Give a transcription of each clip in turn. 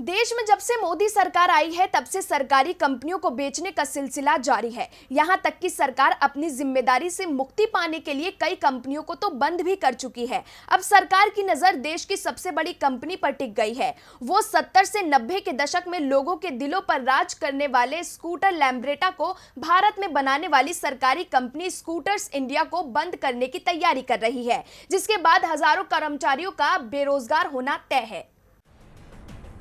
देश में जब से मोदी सरकार आई है तब से सरकारी कंपनियों को बेचने का सिलसिला जारी है। यहां तक कि सरकार अपनी जिम्मेदारी से मुक्ति पाने के लिए कई कंपनियों को तो बंद भी कर चुकी है। अब सरकार की नजर देश की सबसे बड़ी कंपनी पर टिक गई है। वो 70 से 90 के दशक में लोगों के दिलों पर राज करने वाले स्कूटर लैम्ब्रेटा को भारत में बनाने वाली सरकारी कंपनी स्कूटर्स इंडिया को बंद करने की तैयारी कर रही है, जिसके बाद हजारों कर्मचारियों का बेरोजगार होना तय है।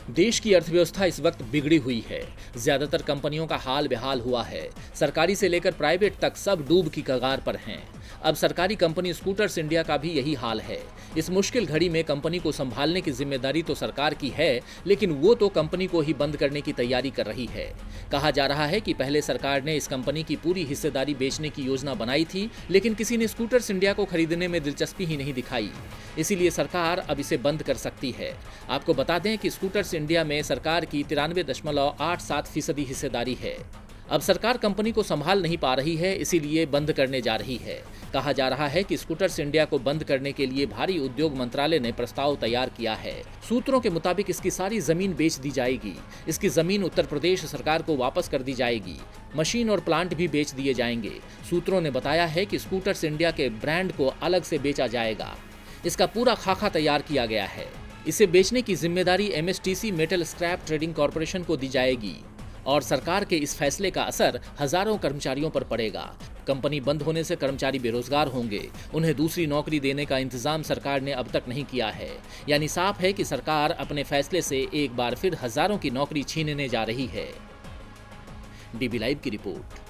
देश की अर्थव्यवस्था इस वक्त बिगड़ी हुई है। ज्यादातर कंपनियों का हाल बेहाल हुआ है। सरकारी से लेकर प्राइवेट तक सब डूब की कगार पर हैं। अब सरकारी कंपनी स्कूटर्स इंडिया का भी यही हाल है। इस मुश्किल घड़ी में कंपनी को संभालने की जिम्मेदारी तो सरकार की है, लेकिन वो तो कंपनी को ही बंद करने की तैयारी कर रही है। कहा जा रहा है कि पहले सरकार ने इस कंपनी की पूरी हिस्सेदारी बेचने की योजना बनाई थी, लेकिन किसी ने स्कूटर्स इंडिया को खरीदने में दिलचस्पी ही नहीं दिखाई। इसीलिए सरकार अब इसे बंद कर सकती है। आपको बता दें कि स्कूटर्स इंडिया में सरकार की 93.87% हिस्सेदारी है। अब सरकार कंपनी को संभाल नहीं पा रही है, इसीलिए बंद करने जा रही है। कहा जा रहा है कि स्कूटर्स इंडिया को बंद करने के लिए भारी उद्योग मंत्रालय ने प्रस्ताव तैयार किया है। सूत्रों के मुताबिक इसकी सारी जमीन बेच दी जाएगी। इसकी जमीन उत्तर प्रदेश सरकार को वापस कर दी जाएगी। मशीन और प्लांट भी बेच दिए जाएंगे। सूत्रों ने बताया है कि स्कूटर्स इंडिया के ब्रांड को अलग से बेचा जाएगा। इसका पूरा खाका तैयार किया गया है। इसे बेचने की जिम्मेदारी MSTC metal scrap trading corporation को दी जाएगी और सरकार के इस फैसले का असर हजारों कर्मचारियों पर पड़ेगा। कंपनी बंद होने से कर्मचारी बेरोजगार होंगे। उन्हें दूसरी नौकरी देने का इंतजाम सरकार ने अब तक नहीं किया है। यानी साफ है कि सरकार अपने फैसले से एक बार फिर हजारों की नौकरी छीनने जा रही है। DB लाइव की रिपोर्ट।